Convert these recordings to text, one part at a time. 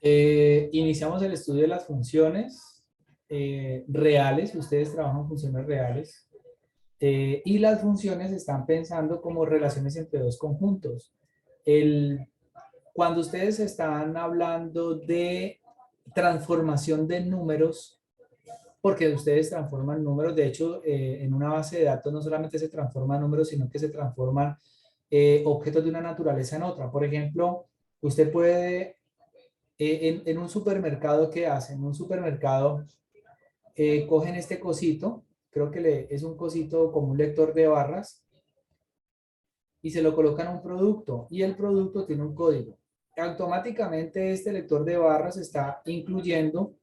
Iniciamos el estudio de las funciones reales. Ustedes trabajan funciones reales. Y las funciones están pensando como relaciones entre dos conjuntos. El, Cuando ustedes están hablando de transformación de números, porque ustedes transforman números, de hecho, en una base de datos no solamente se transforman números, sino que se transforman objetos de una naturaleza en otra. Por ejemplo, usted puede, en un supermercado, ¿qué hacen? En un supermercado cogen este cosito, creo que es un cosito como un lector de barras, y se lo colocan a un producto, y el producto tiene un código. Automáticamente este lector de barras está incluyendo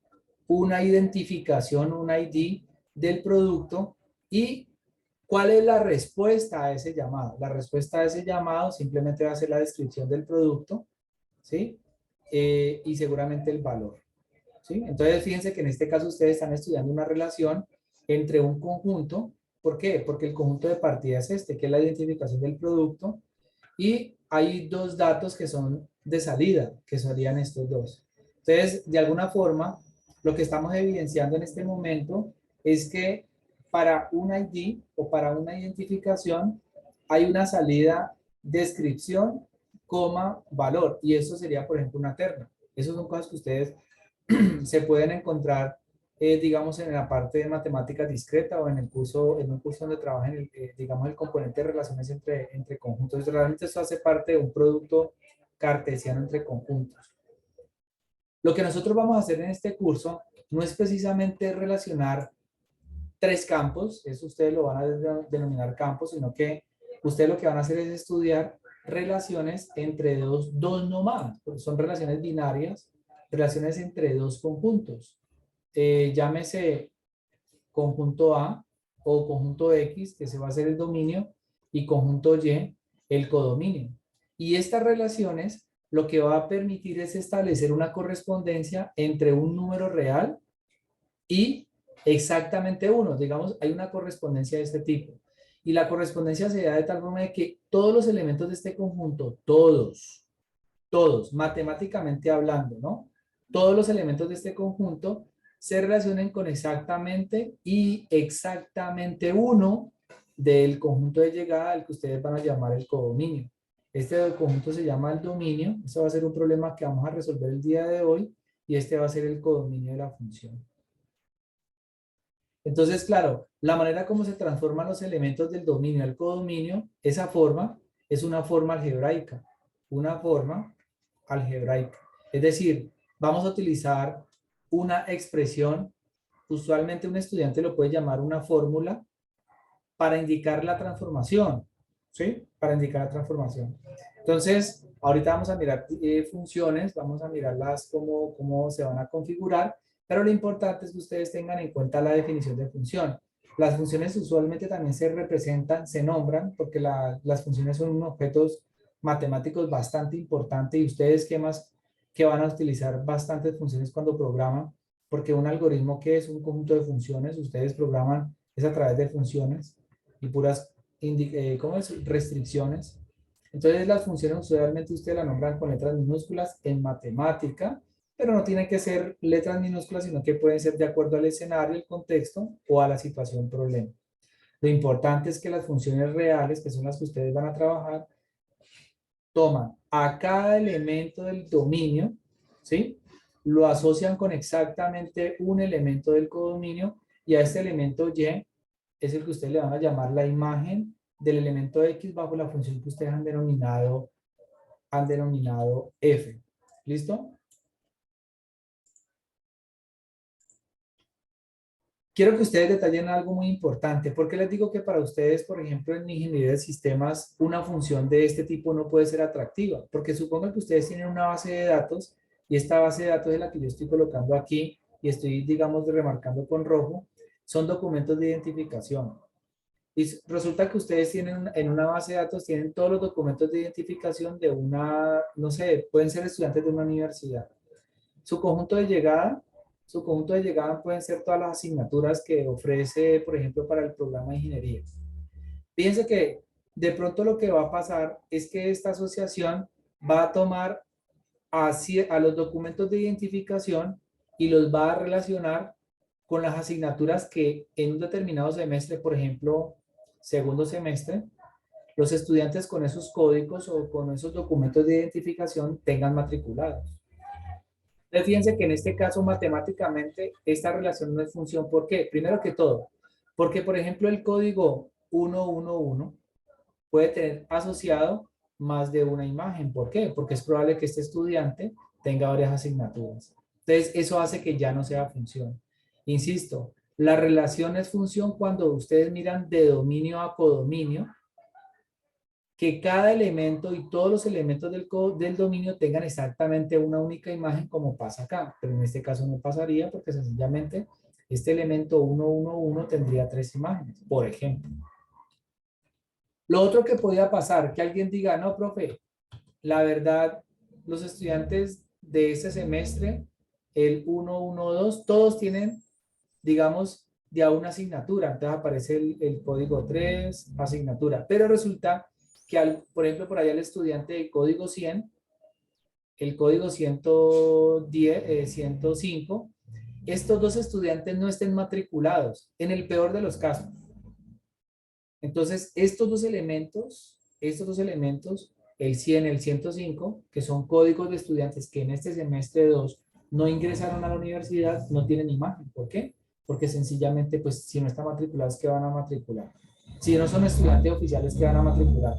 una identificación, un ID del producto. ¿Y cuál es la respuesta a ese llamado? La respuesta a ese llamado simplemente va a ser la descripción del producto, ¿sí? Y seguramente el valor, ¿sí? Entonces, fíjense que en este caso ustedes están estudiando una relación entre un conjunto. ¿Por qué? Porque el conjunto de partida es este, que es la identificación del producto, y hay dos datos que son de salida, que serían estos dos. Entonces, de alguna forma, lo que estamos evidenciando en este momento es que para un ID o para una identificación hay una salida descripción, coma, valor, y eso sería, por ejemplo, una terna. Esas son cosas que ustedes se pueden encontrar, digamos, en la parte de matemáticas discreta o en el curso, en un curso donde trabajen, digamos, el componente de relaciones entre conjuntos. Realmente eso hace parte de un producto cartesiano entre conjuntos. Lo que nosotros vamos a hacer en este curso no es precisamente relacionar tres campos, eso ustedes lo van a denominar campos, sino que ustedes lo que van a hacer es estudiar relaciones entre dos no más, porque son relaciones binarias, relaciones entre dos conjuntos. Llámese conjunto A o conjunto X, que se va a hacer el dominio, y conjunto Y, el codominio. Y estas relaciones lo que va a permitir es establecer una correspondencia entre un número real y exactamente uno. Digamos, hay una correspondencia de este tipo. Y la correspondencia se da de tal forma de que todos los elementos de este conjunto, todos, matemáticamente hablando, ¿no? Todos los elementos de este conjunto se relacionen con exactamente y exactamente uno del conjunto de llegada al que ustedes van a llamar el codominio. Este conjunto se llama el dominio. Este va a ser un problema que vamos a resolver el día de hoy, y este va a ser el codominio de la función. Entonces, claro, la manera como se transforman los elementos del dominio al codominio, esa forma es una forma algebraica. Una forma algebraica. Es decir, vamos a utilizar una expresión, usualmente un estudiante lo puede llamar una fórmula, para indicar la transformación, ¿sí? Para indicar la transformación. Entonces, ahorita vamos a mirar funciones, vamos a mirarlas cómo se van a configurar, pero lo importante es que ustedes tengan en cuenta la definición de función. Las funciones usualmente también se representan, se nombran, porque las funciones son unos objetos matemáticos bastante importantes, y ustedes que van a utilizar bastantes funciones cuando programan, porque un algoritmo que es un conjunto de funciones, ustedes programan es a través de funciones y puras ¿cómo es? Restricciones. Entonces las funciones usualmente ustedes las nombran con letras minúsculas en matemática, pero no tienen que ser letras minúsculas, sino que pueden ser de acuerdo al escenario, el contexto o a la situación problema. Lo importante es que las funciones reales, que son las que ustedes van a trabajar, toman a cada elemento del dominio, ¿sí? Lo asocian con exactamente un elemento del codominio, y a este elemento Y es el que ustedes le van a llamar la imagen del elemento X bajo la función que ustedes han denominado F. ¿Listo? Quiero que ustedes detallen algo muy importante. ¿Por qué les digo que para ustedes, por ejemplo, en ingeniería de sistemas, una función de este tipo no puede ser atractiva? Porque supongo que ustedes tienen una base de datos, y esta base de datos es la que yo estoy colocando aquí y estoy, digamos, remarcando con rojo, son documentos de identificación. Y resulta que ustedes tienen en una base de datos, tienen todos los documentos de identificación de una, no sé, pueden ser estudiantes de una universidad. Su conjunto de llegada, su conjunto de llegada pueden ser todas las asignaturas que ofrece, por ejemplo, para el programa de ingeniería. Fíjense que de pronto lo que va a pasar es que esta asociación va a tomar a los documentos de identificación y los va a relacionar con las asignaturas que en un determinado semestre, por ejemplo, segundo semestre, los estudiantes con esos códigos o con esos documentos de identificación tengan matriculados. Entonces, fíjense que en este caso, matemáticamente, esta relación no es función. ¿Por qué? Primero que todo, porque, por ejemplo, el código 111 puede tener asociado más de una imagen. ¿Por qué? Porque es probable que este estudiante tenga varias asignaturas. Entonces, eso hace que ya no sea función. Insisto, la relación es función cuando ustedes miran de dominio a codominio, que cada elemento y todos los elementos del dominio tengan exactamente una única imagen como pasa acá, pero en este caso no pasaría porque sencillamente este elemento 111 tendría tres imágenes, por ejemplo. Lo otro que podía pasar, que alguien diga, no, profe, la verdad, los estudiantes de este semestre, el 112, todos tienen, digamos, de a una asignatura. Entonces aparece el código 3, asignatura. Pero resulta que, por ejemplo, por allá el estudiante del código 100, el código 110, 105, estos dos estudiantes no estén matriculados, en el peor de los casos. Entonces, estos dos elementos, el 100 y el 105, que son códigos de estudiantes que en este semestre 2 no ingresaron a la universidad, no tienen imagen. ¿Por qué? Porque sencillamente, pues, si no están matriculados, ¿qué van a matricular? Si no son estudiantes oficiales, ¿qué van a matricular?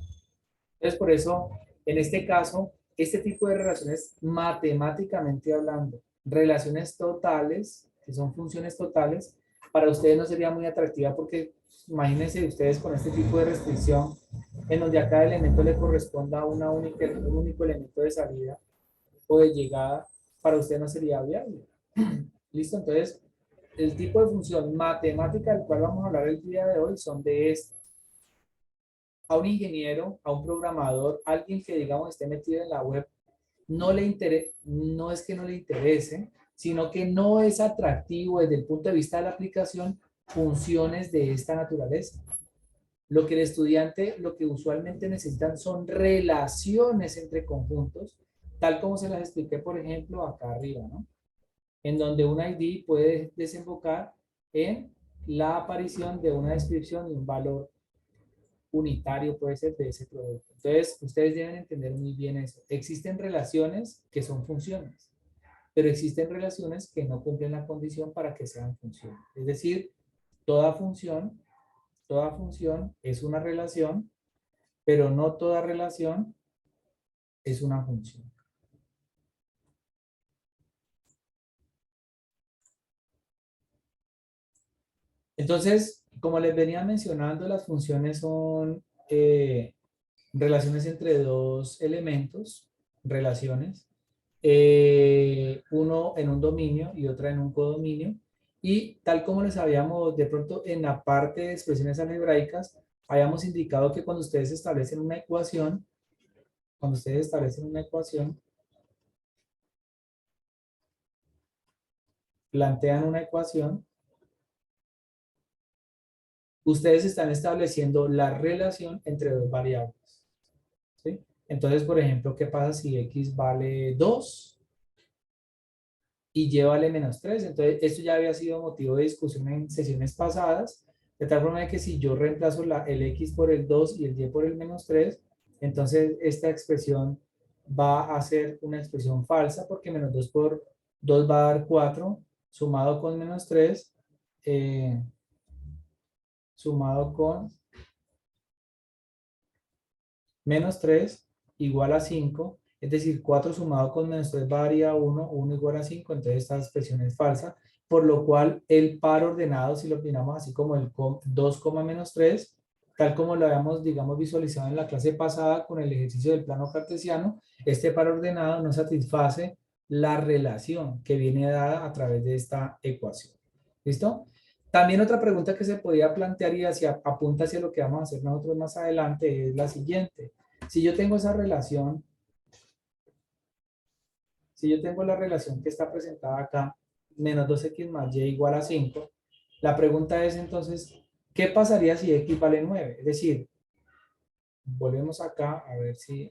Entonces, por eso, en este caso, este tipo de relaciones, matemáticamente hablando, relaciones totales, que son funciones totales, para ustedes no sería muy atractiva porque imagínense ustedes con este tipo de restricción, en donde a cada elemento le corresponda un único elemento de salida o de llegada, para usted no sería viable. ¿Listo? Entonces, el tipo de función matemática del cual vamos a hablar el día de hoy son de este. A un ingeniero, a un programador, alguien que digamos esté metido en la web, no es que no le interese, sino que no es atractivo desde el punto de vista de la aplicación funciones de esta naturaleza. Lo que el estudiante, lo que usualmente necesitan son relaciones entre conjuntos, tal como se las expliqué, por ejemplo, acá arriba, ¿no? En donde un ID puede desembocar en la aparición de una descripción y un valor unitario puede ser de ese producto. Entonces, ustedes deben entender muy bien eso. Existen relaciones que son funciones, pero existen relaciones que no cumplen la condición para que sean funciones. Es decir, toda función, toda función es una relación, pero no toda relación es una función. Entonces, como les venía mencionando, las funciones son relaciones entre dos elementos, relaciones, uno en un dominio y otra en un codominio. Y tal como les habíamos, de pronto en la parte de expresiones algebraicas, habíamos indicado que cuando ustedes establecen una ecuación, plantean una ecuación, ustedes están estableciendo la relación entre dos variables. ¿Sí? Entonces, por ejemplo, ¿qué pasa si x vale 2 y y vale -3? Entonces, esto ya había sido motivo de discusión en sesiones pasadas, de tal forma que si yo reemplazo el x por el 2 y el y por el -3, entonces esta expresión va a ser una expresión falsa porque -2 por 2 va a dar 4, sumado con -3, sumado con -3 igual a 5, es decir, 4 sumado con -3 va a dar 1, 1 igual a 5, entonces esta expresión es falsa, por lo cual el par ordenado, si lo opinamos así como el 2, -3, tal como lo habíamos, digamos, visualizado en la clase pasada con el ejercicio del plano cartesiano, este par ordenado no satisface la relación que viene dada a través de esta ecuación. ¿Listo? También otra pregunta que se podía plantear y apunta hacia lo que vamos a hacer nosotros más adelante es la siguiente. Si yo tengo esa relación, si yo tengo la relación que está presentada acá, -2x más y igual a 5, la pregunta es entonces, ¿qué pasaría si x vale 9? Es decir, volvemos acá a ver si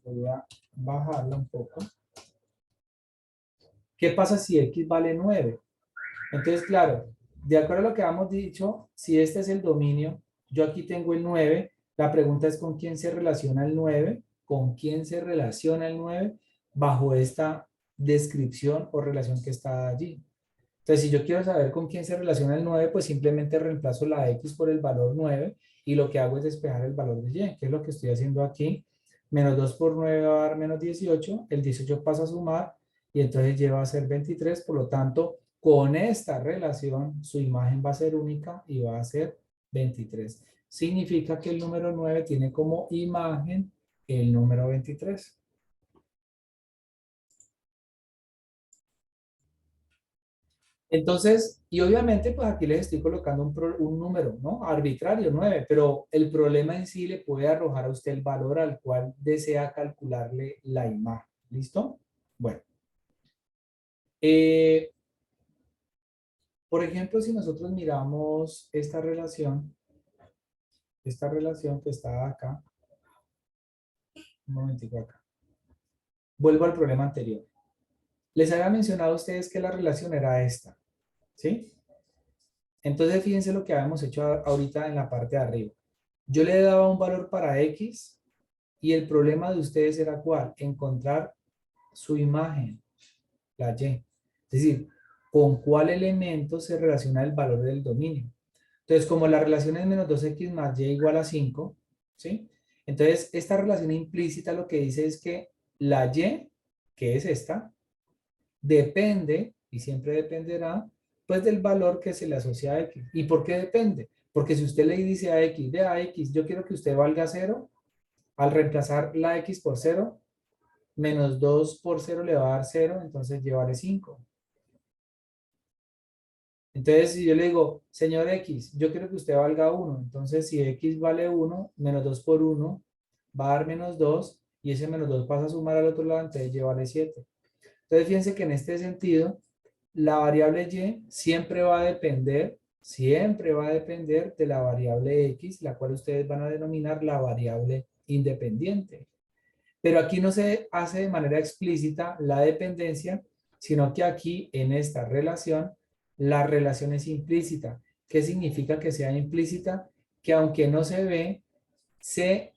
Voy a bajarla un poco. ¿Qué pasa si X vale 9? Entonces, claro, de acuerdo a lo que hemos dicho, si este es el dominio, yo aquí tengo el 9. La pregunta es con quién se relaciona el 9, con quién se relaciona el 9 bajo esta descripción o relación que está allí. Entonces, si yo quiero saber con quién se relaciona el 9, pues simplemente reemplazo la X por el valor 9 y lo que hago es despejar el valor de Y, que es lo que estoy haciendo aquí. Menos 2 por 9 va a dar menos 18, el 18 pasa a sumar y entonces Y va a ser 23, por lo tanto, con esta relación, su imagen va a ser única y va a ser 23. Significa que el número 9 tiene como imagen el número 23. Entonces, y obviamente, pues aquí les estoy colocando un número, ¿no? Arbitrario, 9, pero el problema en sí le puede arrojar a usted el valor al cual desea calcularle la imagen. ¿Listo? Bueno, eh, por ejemplo, si nosotros miramos esta relación que está acá, un momentico acá. Vuelvo al problema anterior. Les había mencionado a ustedes que la relación era esta, ¿sí? Entonces, fíjense lo que habíamos hecho ahorita en la parte de arriba. Yo le daba un valor para X y el problema de ustedes era ¿cuál? Encontrar su imagen, la Y. Es decir, con cuál elemento se relaciona el valor del dominio. Entonces, como la relación es menos 2X más Y igual a 5, ¿sí? Entonces, esta relación implícita lo que dice es que la Y, que es esta, depende, y siempre dependerá, pues del valor que se le asocia a X. ¿Y por qué depende? Porque si usted le dice a X, de a X, yo quiero que usted valga 0, al reemplazar la X por 0, menos 2 por 0 le va a dar 0, entonces Y vale 5. Entonces, si yo le digo, señor X, yo quiero que usted valga 1, entonces si X vale 1, menos 2 por 1 va a dar menos 2, y ese menos 2 pasa a sumar al otro lado, entonces Y vale 7. Entonces, fíjense que en este sentido, la variable Y siempre va a depender de la variable X, la cual ustedes van a denominar la variable independiente. Pero aquí no se hace de manera explícita la dependencia, sino que aquí en esta relación, la relación es implícita. ¿Qué significa que sea implícita? Que aunque no se ve, se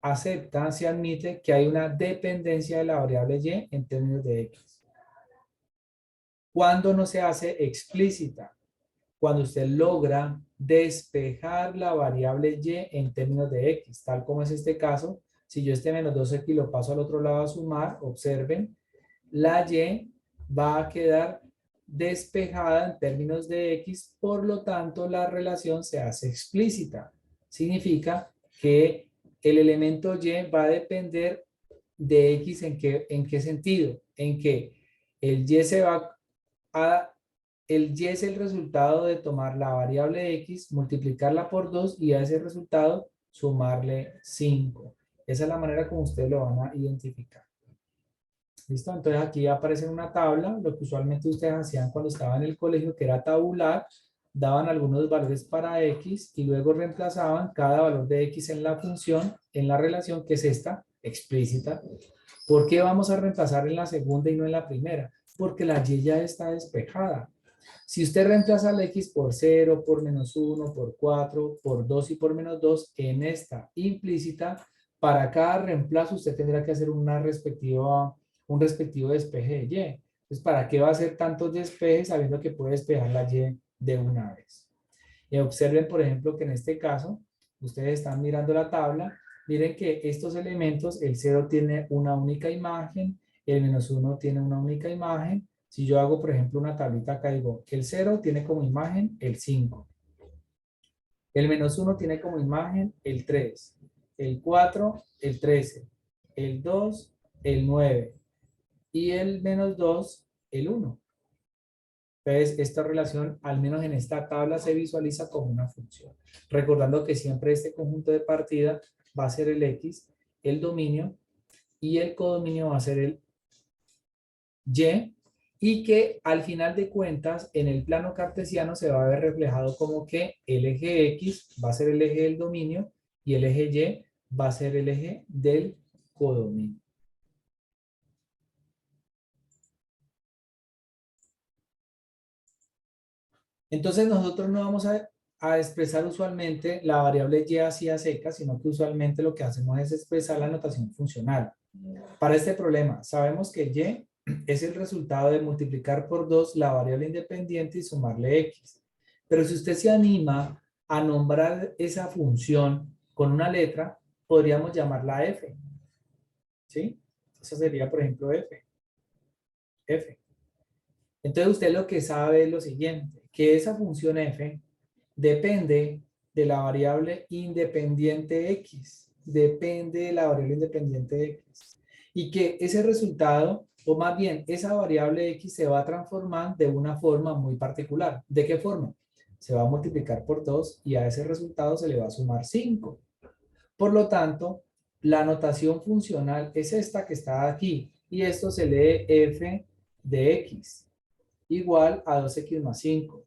acepta, se admite que hay una dependencia de la variable Y en términos de X. ¿Cuándo no se hace explícita? Cuando usted logra despejar la variable Y en términos de X, tal como es este caso. Si yo este menos 2X lo paso al otro lado a sumar, observen, la Y va a quedar despejada en términos de X, por lo tanto la relación se hace explícita. Significa que el elemento Y va a depender de X en qué sentido, en que el Y se va a el Y es el resultado de tomar la variable X, multiplicarla por 2 y a ese resultado sumarle 5. Esa es la manera como ustedes lo van a identificar. ¿Listo? Entonces aquí aparece una tabla, lo que usualmente ustedes hacían cuando estaban en el colegio, que era tabular, daban algunos valores para X y luego reemplazaban cada valor de X en la función, en la relación que es esta, explícita. ¿Por qué vamos a reemplazar en la segunda y no en la primera? Porque la Y ya está despejada. Si usted reemplaza la X por 0, por menos 1, por 4, por 2 y por menos 2, en esta implícita, para cada reemplazo usted tendrá que hacer un respectivo despeje de Y. Entonces, ¿para qué va a hacer tantos despejes sabiendo que puede despejar la Y de una vez? Y observen, por ejemplo, que en este caso, ustedes están mirando la tabla, miren que estos elementos, el 0 tiene una única imagen, el menos 1 tiene una única imagen. Si yo hago, por ejemplo, una tablita acá, digo que el 0 tiene como imagen el 5. El menos 1 tiene como imagen el 3. El 4, el 13. El 2, el 9. Y el menos 2, el 1. Entonces, esta relación, al menos en esta tabla, se visualiza como una función. Recordando que siempre este conjunto de partida va a ser el X, el dominio, y el codominio va a ser el Y, y que al final de cuentas, en el plano cartesiano se va a ver reflejado como que el eje X va a ser el eje del dominio y el eje Y va a ser el eje del codominio. Entonces nosotros no vamos a expresar usualmente la variable y así a secas, sino que usualmente lo que hacemos es expresar la notación funcional. Para este problema, sabemos que y es el resultado de multiplicar por 2 la variable independiente y sumarle x. Pero si usted se anima a nombrar esa función con una letra, podríamos llamarla f. ¿Sí? Eso sería, por ejemplo, f. F. Entonces usted lo que sabe es lo siguiente, que esa función f depende de la variable independiente x. Depende de la variable independiente x. Y que ese resultado, o más bien esa variable x se va a transformar de una forma muy particular. ¿De qué forma? Se va a multiplicar por 2 y a ese resultado se le va a sumar 5. Por lo tanto, la notación funcional es esta que está aquí. Y esto se lee f de x igual a 2x más 5.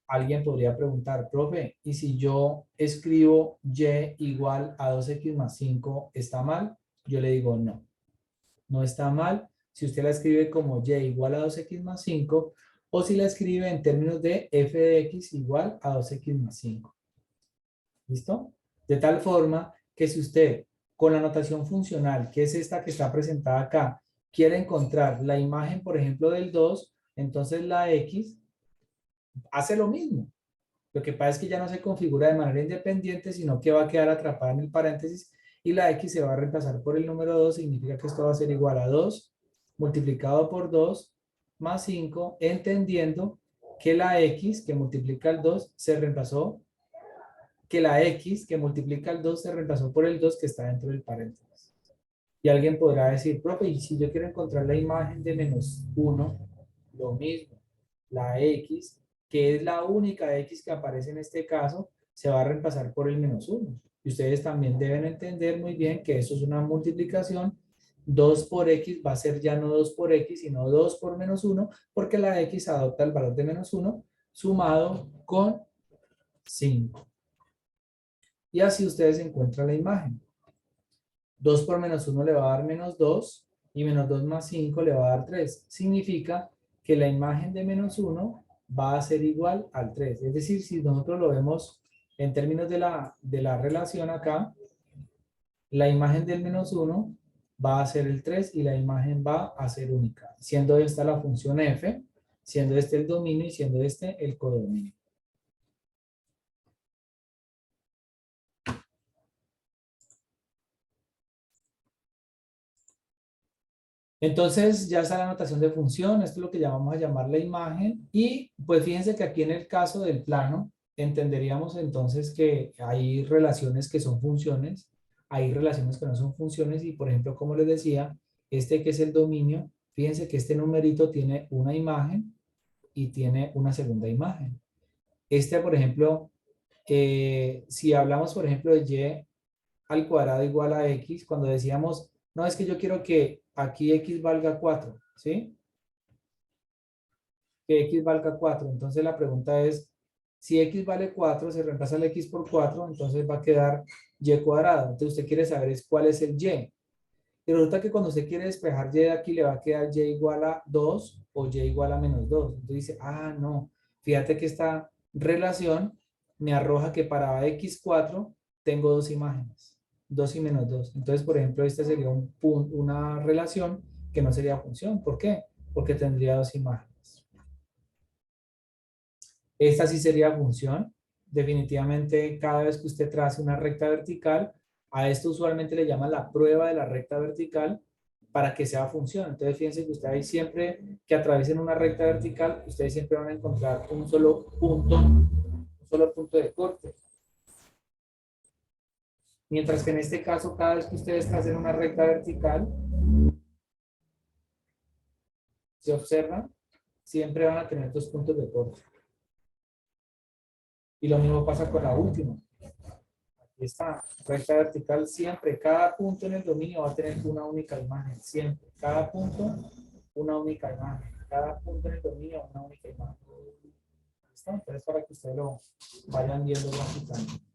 Alguien podría preguntar, profe, ¿y si yo escribo y igual a 2x más 5, está mal? Yo le digo no, no está mal si usted la escribe como y igual a 2x más 5 o si la escribe en términos de f de x igual a 2x más 5. ¿Listo? De tal forma que si usted con la notación funcional, que es esta que está presentada acá, quiere encontrar la imagen, por ejemplo, del 2, entonces la x hace lo mismo. Lo que pasa es que ya no se configura de manera independiente, sino que va a quedar atrapada en el paréntesis y la x se va a reemplazar por el número 2, significa que esto va a ser igual a 2 multiplicado por 2 más 5, entendiendo que la x que multiplica el 2 se reemplazó, que la x que multiplica el 2 se reemplazó por el 2 que está dentro del paréntesis. Y alguien podrá decir, profe, y si yo quiero encontrar la imagen de menos 1, lo mismo, la x, que es la única x que aparece en este caso, se va a reemplazar por el menos 1. Y ustedes también deben entender muy bien que eso es una multiplicación. 2 por x va a ser ya no 2 por x, sino 2 por menos 1, porque la x adopta el valor de menos 1 sumado con 5. Y así ustedes encuentran la imagen. 2 por menos 1 le va a dar menos 2 y menos 2 más 5 le va a dar 3. Significa que la imagen de menos 1 va a ser igual al 3. Es decir, si nosotros lo vemos en términos de la relación acá, la imagen del menos 1 va a ser el 3 y la imagen va a ser única, siendo esta la función f, siendo este el dominio y siendo este el codominio. Entonces ya está la notación de función, esto es lo que llamamos a llamar la imagen y pues fíjense que aquí en el caso del plano entenderíamos entonces que hay relaciones que son funciones, hay relaciones que no son funciones y por ejemplo como les decía, este que es el dominio, fíjense que este numerito tiene una imagen y tiene una segunda imagen. Este por ejemplo, si hablamos por ejemplo de y al cuadrado igual a x, cuando decíamos, no, es que yo quiero que aquí x valga 4, ¿sí? Que x valga 4. Entonces la pregunta es, si x vale 4, se reemplaza el x por 4, entonces va a quedar y cuadrado. Entonces usted quiere saber es cuál es el y. Y resulta que cuando usted quiere despejar y de aquí, le va a quedar y igual a 2 o y igual a menos 2. Entonces dice, ah, no, fíjate que esta relación me arroja que para x4 tengo dos imágenes, 2 y menos 2. Entonces, por ejemplo, esta sería una relación que no sería función. ¿Por qué? Porque tendría dos imágenes. Esta sí sería función. Definitivamente, cada vez que usted trace una recta vertical, a esto usualmente le llaman la prueba de la recta vertical para que sea función. Entonces, fíjense que ustedes siempre que atraviesen una recta vertical, ustedes siempre van a encontrar un solo punto de corte. Mientras que en este caso, cada vez que ustedes tracen una recta vertical, se observan, siempre van a tener dos puntos de corte. Y lo mismo pasa con la última. Esta recta vertical siempre, cada punto en el dominio va a tener una única imagen, siempre. Cada punto, una única imagen. Cada punto en el dominio, una única imagen. ¿Listo? Entonces, para que ustedes lo vayan viendo gráficamente.